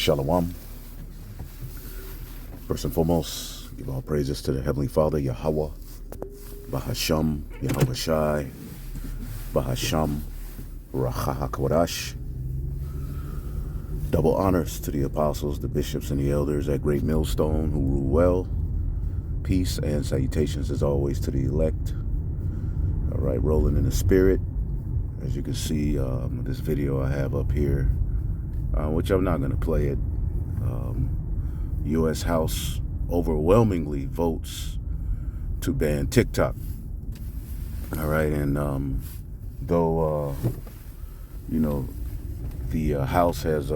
Shalom. First and foremost, give all praises to the Heavenly Father, Yahweh, Bahasham, Yahweh Shai, Bahasham, Racha HaKodash. Double honors to the apostles, the bishops, and the elders at Great Millstone who rule well. Peace and salutations as always to the elect. All right, rolling in the spirit. As you can see, this video I have up here, which I'm not going to play it. U.S. House overwhelmingly votes to ban TikTok. All right, and though, the House has,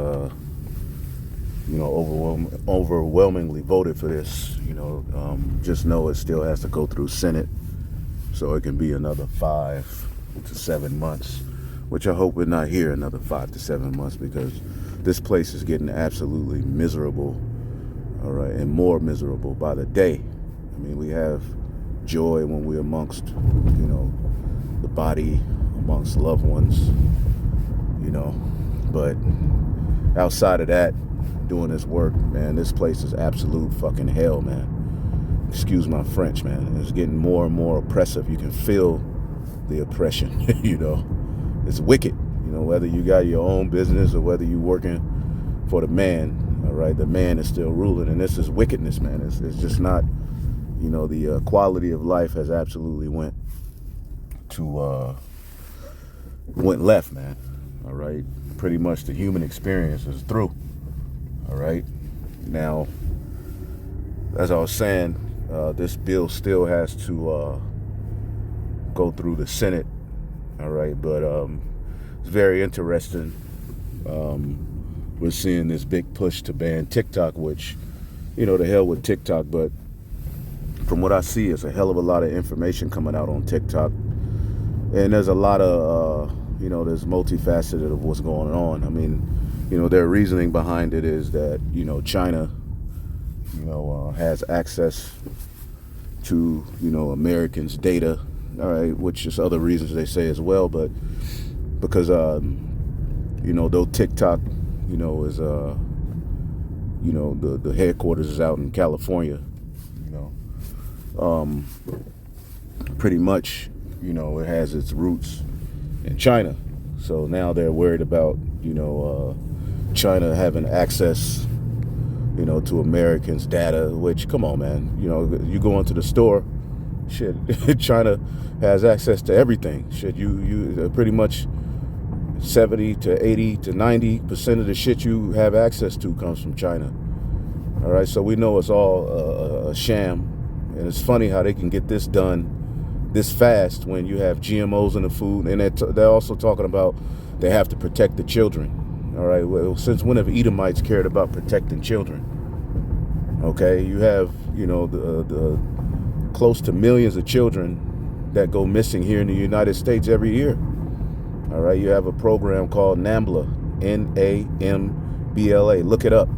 overwhelmingly voted for this, just know it still has to go through Senate. So it can be another 5 to 7 months, which I hope we're not here another 5 to 7 months, because this place is getting absolutely miserable, all right, and more miserable by the day. I mean, we have joy when we're amongst, the body, amongst loved ones, but outside of that, doing this work, man, this place is absolute fucking hell, man. Excuse my French, man. It's getting more and more oppressive. You can feel the oppression, It's wicked, whether you got your own business or whether you're working for the man, all right? The man is still ruling, and this is wickedness, man. It's just not, the quality of life has absolutely went left, man, all right? Pretty much the human experience is through, all right? Now, as I was saying, this bill still has to go through the Senate, all right? But it's very interesting. We're seeing this big push to ban TikTok, which, the hell with TikTok, but from what I see, it's a hell of a lot of information coming out on TikTok. And there's a lot of, there's multifaceted of what's going on. I mean, their reasoning behind it is that, China, has access to, Americans' data, all right, which is other reasons they say as well. But because, though TikTok, is, the headquarters is out in California, pretty much, it has its roots in China. So now they're worried about, China having access, to Americans' data, which, come on, man, you go into the store, shit, China has access to everything. Shit, you pretty much 70 to 80 to 90% of the shit you have access to comes from China. All right, so we know it's all a sham. And it's funny how they can get this done this fast when you have GMOs in the food. And they're also talking about they have to protect the children. All right, well, since when have Edomites cared about protecting children? Okay, you have, the close to millions of children that go missing here in the United States every year. All right, you have a program called NAMBLA, N-A-M-B-L-A. Look it up.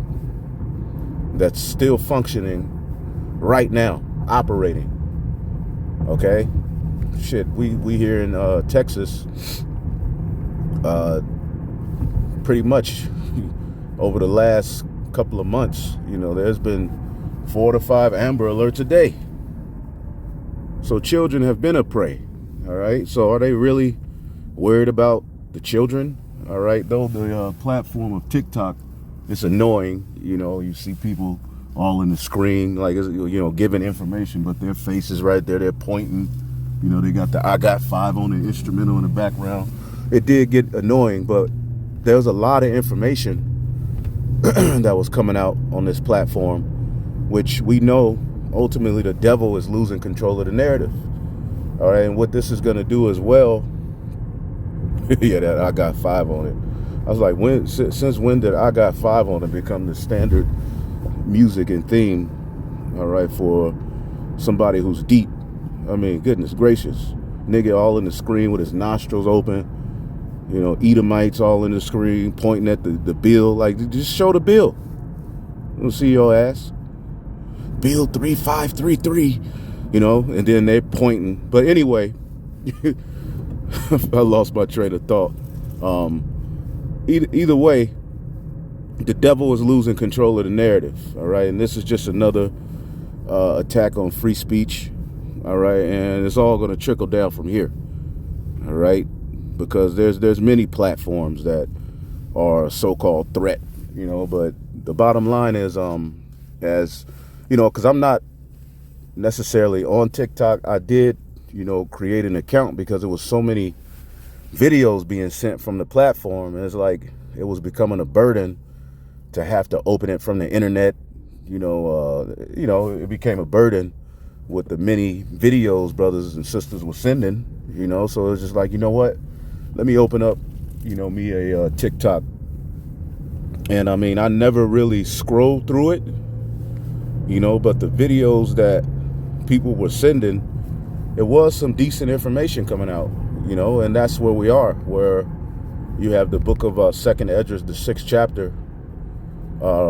That's still functioning right now, operating. Okay, shit, we here in Texas, pretty much over the last couple of months, there's been 4 to 5 Amber Alerts a day. So children have been a prey. All right, so are they really worried about the children? All right, though the platform of TikTok, it's annoying. You see people all in the screen, like, giving information, but their face is right there. They're pointing. They got the I Got 5 on the instrumental in the background. It did get annoying, but there was a lot of information that was coming out on this platform, which we know ultimately the devil is losing control of the narrative. All right, and what this is going to do as well, yeah, that I Got 5 on it. I was like, since when did I Got 5 on it become the standard music and theme, all right, for somebody who's deep? I mean, goodness gracious. Nigga all in the screen with his nostrils open, Edomites all in the screen pointing at the bill. Like, just show the bill. We'll see your ass. Bill 3533, and then they're pointing. But anyway, I lost my train of thought. Either way, The devil is losing control of the narrative, all right? And this is just another attack on free speech, all right? And it's all going to trickle down from here, all right? Because there's many platforms that are a so-called threat, but the bottom line is, as because I'm not necessarily on TikTok. I did, create an account because there was so many videos being sent from the platform. And it's like it was becoming a burden to have to open it from the internet. It became a burden with the many videos brothers and sisters were sending, so it's just like, what? Let me open up, me a TikTok. And I mean, I never really scrolled through it, but the videos that people were sending, it was some decent information coming out, and that's where we are, where you have the book of Second Esdras, the 6th chapter,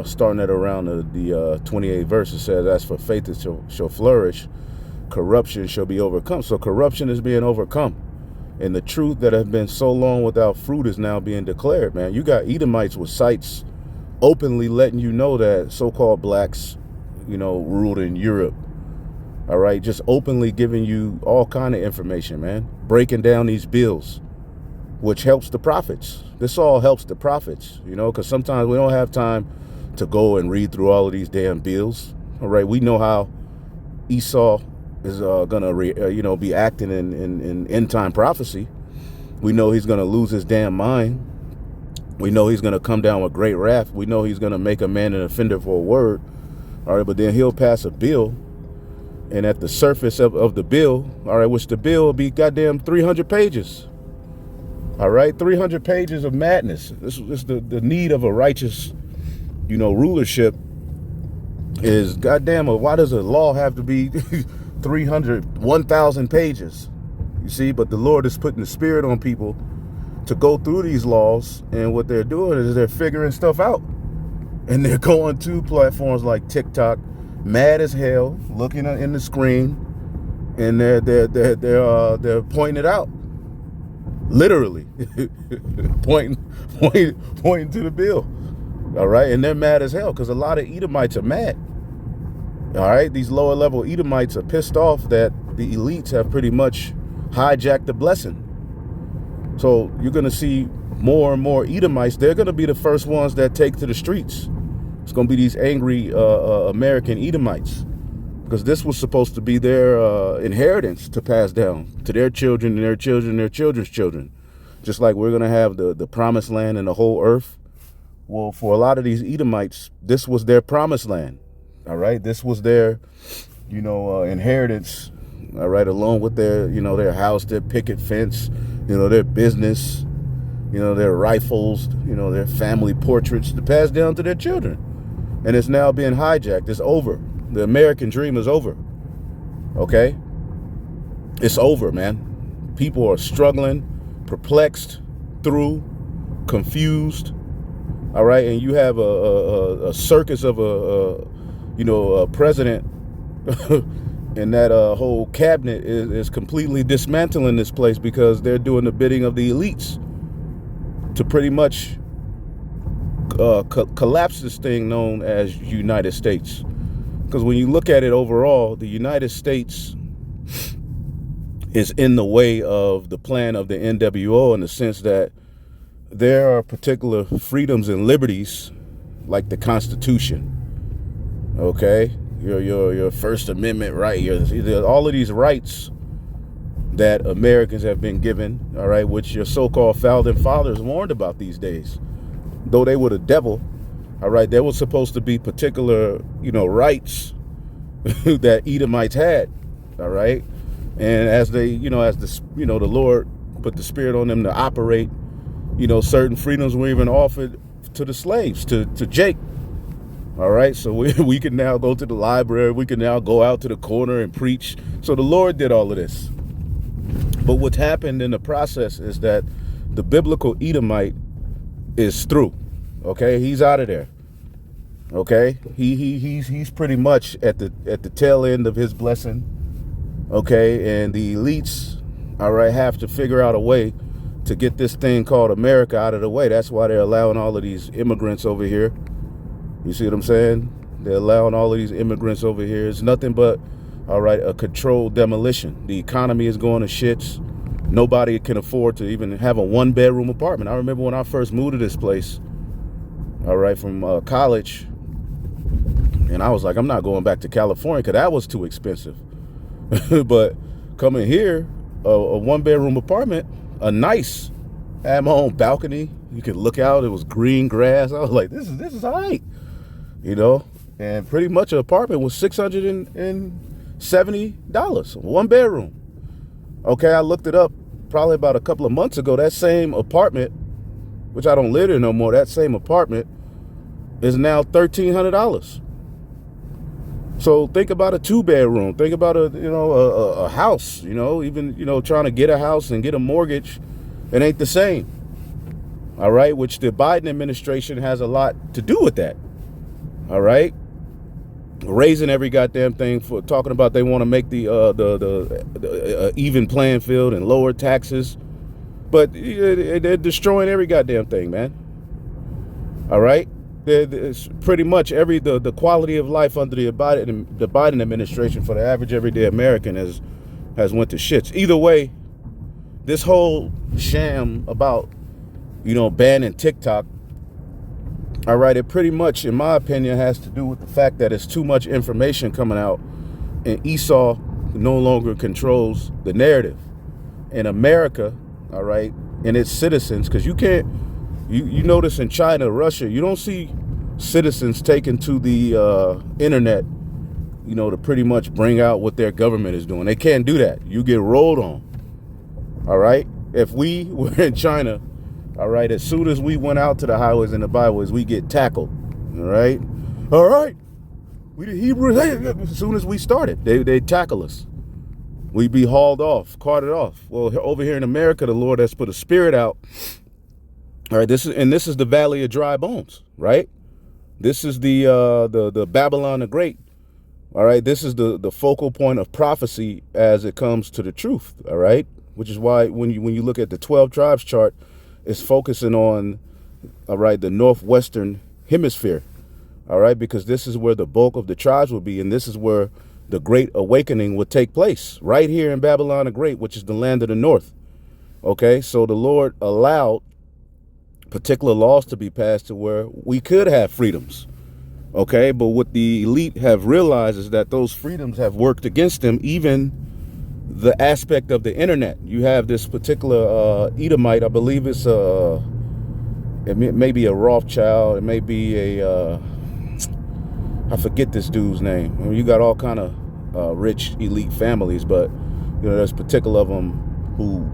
starting at around the 28th verse. It says, as for faith it shall flourish, corruption shall be overcome. So corruption is being overcome. And the truth that has been so long without fruit is now being declared, man. You got Edomites with sites openly letting you know that so-called blacks, ruled in Europe. All right, just openly giving you all kind of information, man. Breaking down these bills, which helps the prophets. This all helps the prophets, because sometimes we don't have time to go and read through all of these damn bills. All right, we know how Esau is gonna be acting in end time prophecy. We know he's gonna lose his damn mind. We know he's gonna come down with great wrath. We know he's gonna make a man an offender for a word. All right, but then he'll pass a bill, and at the surface of the bill, all right, which the bill will be goddamn 300 pages. All right, 300 pages of madness. This is the need of a righteous, rulership is goddamn. Why does a law have to be 1,000 pages? You see, but the Lord is putting the spirit on people to go through these laws, and what they're doing is they're figuring stuff out, and they're going to platforms like TikTok, mad as hell, looking in the screen, and they're pointing it out, literally, pointing to the bill. All right, and they're mad as hell because a lot of Edomites are mad. All right, these lower level Edomites are pissed off that the elites have pretty much hijacked the blessing. So you're going to see more and more Edomites. They're going to be the first ones that take to the streets. It's going to be these angry American Edomites, because this was supposed to be their inheritance to pass down to their children and their children and their children's children. Just like we're going to have the promised land and the whole earth. Well, for a lot of these Edomites, this was their promised land. All right. This was their, inheritance. All right. Along with their, their house, their picket fence, their business, their rifles, their family portraits to pass down to their children. And it's now being hijacked. It's over. The American dream is over. Okay. It's over, man. People are struggling, perplexed, through, confused. All right. And you have a circus of a president and that whole cabinet is completely dismantling this place because they're doing the bidding of the elites to pretty much collapse this thing known as United States. Because when you look at it overall, the United States is in the way of the plan of the NWO, in the sense that there are particular freedoms and liberties, like the Constitution. Okay, your First Amendment right, all of these rights that Americans have been given, all right, which your so-called founding fathers warned about these days. Though they were the devil, all right, there was supposed to be particular, rights that Edomites had, all right, and as they, the Lord put the spirit on them to operate, certain freedoms were even offered to the slaves, to Jake. All right, so we can now go to the library. We can now go out to the corner and preach. So the Lord did all of this. But what's happened in the process is that the biblical Edomite is through. Okay, he's out of there. Okay, he's pretty much at the tail end of his blessing. Okay, and the elites, all right, have to figure out a way to get this thing called America out of the way. That's why they're allowing all of these immigrants over here. You see what I'm saying? They're allowing all of these immigrants over here. It's nothing but, all right, a controlled demolition. The economy is going to shits. Nobody can afford to even have a 1-bedroom apartment. I remember when I first moved to this place, all right, from college, and I was like, I'm not going back to California because that was too expensive. But coming here, a 1-bedroom apartment, a nice, I had my own balcony. You could look out. It was green grass. I was like, this is all right, you know. And pretty much an apartment was $670, 1 bedroom. Okay, I looked it up probably about a couple of months ago. That same apartment, which I don't live in no more, that same apartment is now $1,300. So think about a 2-bedroom. Think about a house. Even trying to get a house and get a mortgage, it ain't the same. All right, which the Biden administration has a lot to do with that. All right, raising every goddamn thing for talking about they want to make the even playing field and lower taxes, but they're destroying every goddamn thing, man. All right. It's pretty much the quality of life under the Biden administration for the average everyday American has went to shits. Either way, this whole sham about banning TikTok, all right, it pretty much, in my opinion, has to do with the fact that it's too much information coming out, and Esau no longer controls the narrative. In America, all right, and its citizens, because you can't. You notice in China, Russia, you don't see citizens taken to the internet, to pretty much bring out what their government is doing. They can't do that. You get rolled on. All right. If we were in China, all right, as soon as we went out to the highways and the byways, we get tackled. All right. All right. We the Hebrews. As soon as we started, they tackle us. We'd be hauled off, carted off. Well, over here in America, the Lord has put a spirit out. All right, this is the Valley of Dry Bones, right? This is the Babylon the Great. All right, this is the focal point of prophecy as it comes to the truth. All right, which is why when you look at the 12 tribes chart, it's focusing on, all right, the northwestern hemisphere. All right, because this is where the bulk of the tribes will be, and this is where the Great Awakening would take place, right here in Babylon the Great, which is the land of the north. Okay, so the Lord allowed particular laws to be passed to where we could have freedoms. Okay, but what the elite have realized is that those freedoms have worked against them, even the aspect of the internet. You have this particular Edomite, I believe it may be a Rothschild, it may be I forget this dude's name. I mean, you got all kind of rich elite families, but there's particular of them who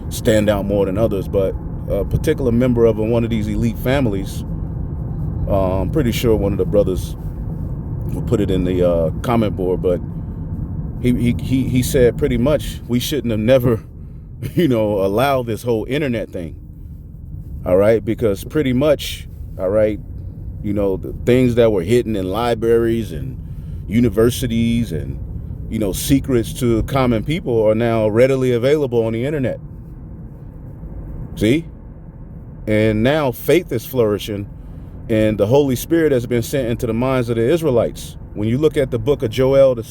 stand out more than others. But a particular member of one of these elite families, I'm pretty sure one of the brothers will put it in the comment board, but he said pretty much we shouldn't have never allowed this whole internet thing. All right, because pretty much, all right, the things that were hidden in libraries and universities and secrets to common people are now readily available on the internet. See? And now faith is flourishing, and the Holy Spirit has been sent into the minds of the Israelites. When you look at the book of Joel, I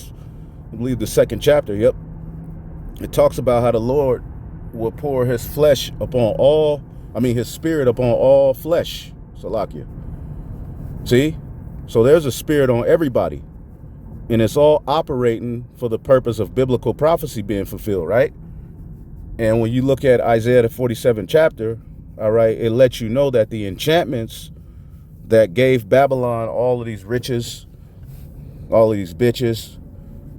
believe the 2nd chapter, yep, it talks about how the Lord will pour his spirit upon all flesh. Salakia. See? So there's a spirit on everybody, and it's all operating for the purpose of biblical prophecy being fulfilled, right? And when you look at Isaiah the 47th chapter, all right, it lets you know that the enchantments that gave Babylon all of these riches, all of these bitches,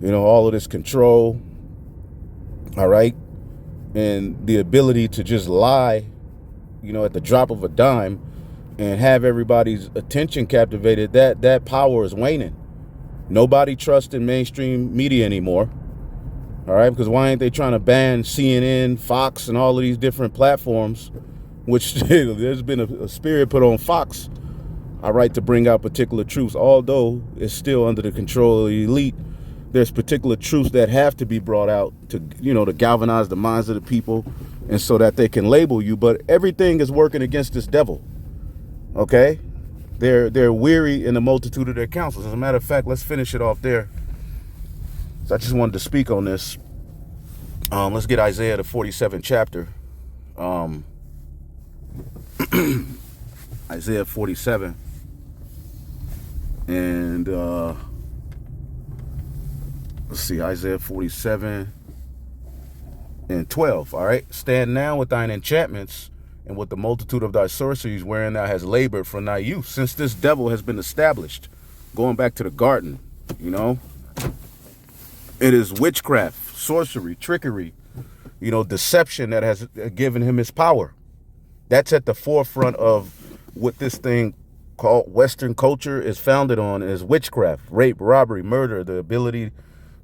all of this control, all right, and the ability to just lie, at the drop of a dime and have everybody's attention captivated, that power is waning. Nobody trusts in mainstream media anymore. All right, because why ain't they trying to ban CNN, Fox, and all of these different platforms, which there's been a spirit put on Fox, all right, to bring out particular truths, although it's still under the control of the elite. There's particular truths that have to be brought out to, to galvanize the minds of the people, and so that they can label you. But everything is working against this devil. Okay, they're weary in the multitude of their counsels. As a matter of fact, let's finish it off there. So I just wanted to speak on this. Let's get Isaiah the 47th chapter. Isaiah 47, and let's see, Isaiah 47 and 12. All right, stand now with thine enchantments and with the multitude of thy sorceries, wherein thou hast labored from thy youth, since this devil has been established. Going back to the garden, you know, it is witchcraft, sorcery, trickery, you know, deception that has given him his power. That's at the forefront of what this thing called Western culture is founded on, is witchcraft, rape, robbery, murder, the ability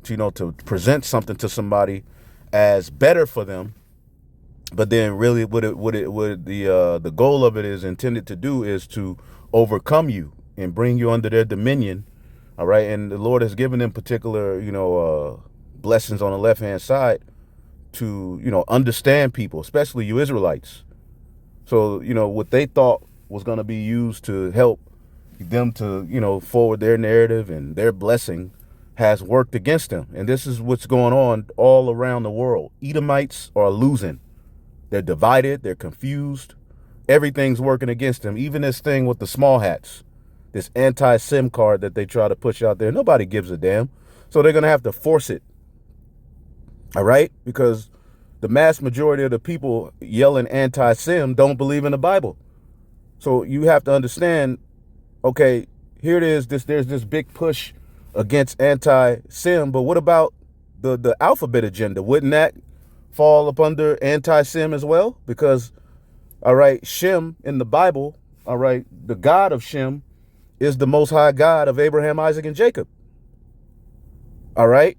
to, you know, to present something to somebody as better for them. But then really the goal of it is intended to do is to overcome you and bring you under their dominion. All right. And the Lord has given them particular, you know, blessings on the left hand side to, you know, understand people, especially you Israelites. So, you know, what they thought was going to be used to help them to, you know, forward their narrative and their blessing has worked against them. And this is what's going on all around the world. Edomites are losing. They're divided. They're confused. Everything's working against them. Even this thing with the small hats, this anti-SIM card that they try to push out there. Nobody gives a damn. So they're going to have to force it. All right? Because the mass majority of the people yelling anti-SIM don't believe in the Bible. So you have to understand, okay, here it is, there's this big push against anti-SIM, but what about the alphabet agenda? Wouldn't that fall up under anti-SIM as well? Because, all right, Shem in the Bible, all right, the God of Shem is the Most High God of Abraham, Isaac, and Jacob. All right?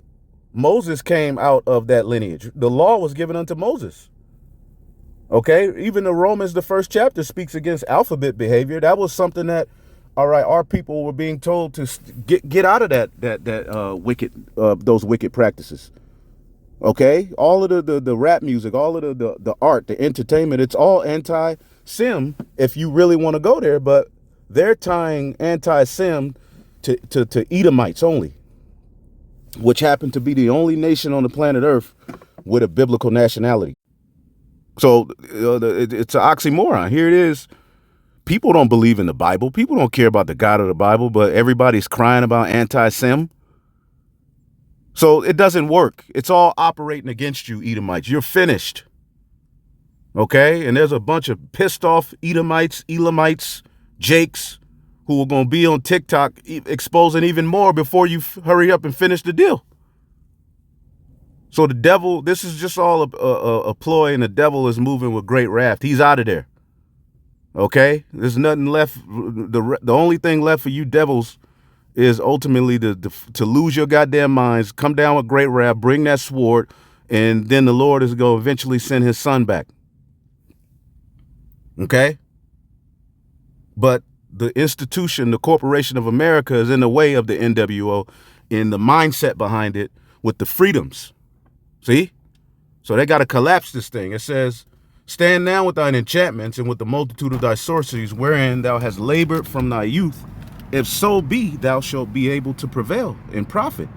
Moses came out of that lineage. The law was given unto Moses. Okay, even the Romans, the 1st chapter, speaks against alphabet behavior. That was something that, all right, our people were being told to get out of those wicked practices. Okay, all of the rap music, all of the art, the entertainment, it's all anti-SIM if you really want to go there. But they're tying anti-SIM to Edomites only, which happen to be the only nation on the planet Earth with a biblical nationality. So it's an oxymoron. Here it is. People don't believe in the Bible. People don't care about the God of the Bible, but everybody's crying about anti-SIM. So it doesn't work. It's all operating against you, Edomites. You're finished. Okay? And there's a bunch of pissed off Edomites, Elamites, Jakes, who are going to be on TikTok exposing even more before you hurry up and finish the deal. So the devil, this is just all a ploy, and the devil is moving with great wrath. He's out of there. Okay? There's nothing left. The only thing left for you devils is ultimately to lose your goddamn minds, come down with great wrath, bring that sword, and then the Lord is going to eventually send his son back. Okay? But the institution, the Corporation of America, is in the way of the NWO in the mindset behind it with the freedoms. See? So they got to collapse this thing. It says, stand now with thine enchantments and with the multitude of thy sorceries, wherein thou hast labored from thy youth. If so be, thou shalt be able to prevail and profit.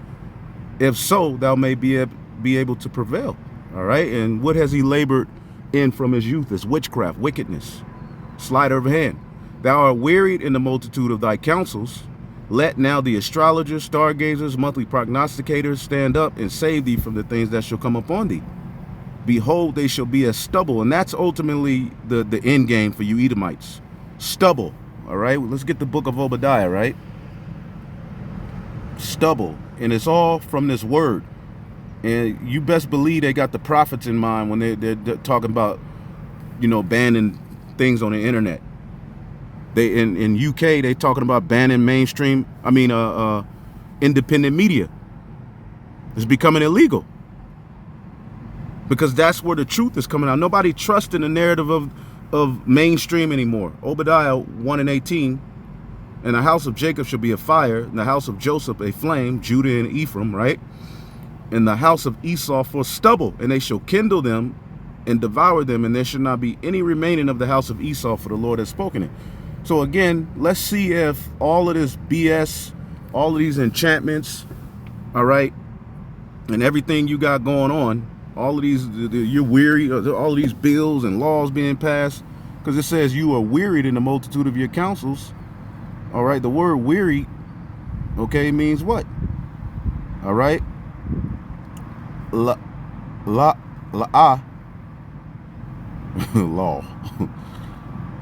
If so, thou may be able to prevail. All right? And what has he labored in from his youth? Is witchcraft, wickedness, sleight of hand. Thou art wearied in the multitude of thy counsels. Let now the astrologers, stargazers, monthly prognosticators stand up and save thee from the things that shall come upon thee. Behold, they shall be as stubble. And that's ultimately the end game for you Edomites. Stubble. All right, let's get the book of Obadiah, right? Stubble. And it's all from this word. And you best believe they got the prophets in mind when they're talking about, you know, banning things on the internet. They in UK, they talking about banning independent media. It's becoming illegal. Because that's where the truth is coming out. Nobody trusts in the narrative of mainstream anymore. Obadiah 1:18, and the house of Jacob shall be a fire, and the house of Joseph a flame, Judah and Ephraim, right? And the house of Esau for stubble, and they shall kindle them and devour them, and there should not be any remaining of the house of Esau, for the Lord has spoken it. So again, let's see if all of this BS, all of these enchantments, all right, and everything you got going on, all of these, you're weary, all of these bills and laws being passed, because it says you are wearied in the multitude of your counsels. All right, the word weary, okay, means what? All right, law.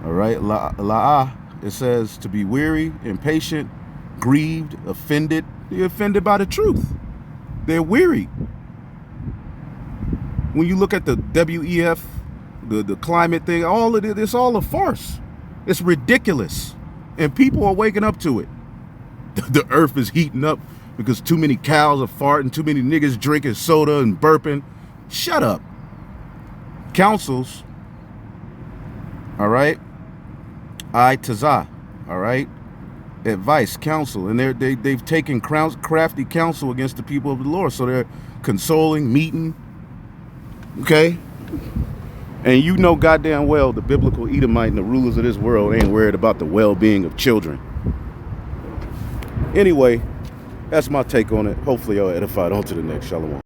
All right, la'ah, it says to be weary, impatient, grieved, offended. They're offended by the truth. They're weary. When you look at the WEF, the climate thing, all of it, it's all a farce. It's ridiculous. And people are waking up to it. The earth is heating up because too many cows are farting, too many niggas drinking soda and burping. Shut up. Councils, all right, tazah, all right, advice, counsel, and they've taken crafty counsel against the people of the Lord, so they're consoling, meeting, okay, and you know goddamn well the biblical Edomite and the rulers of this world ain't worried about the well-being of children. Anyway, that's my take on it. Hopefully y'all edified. On to the next. Shalom.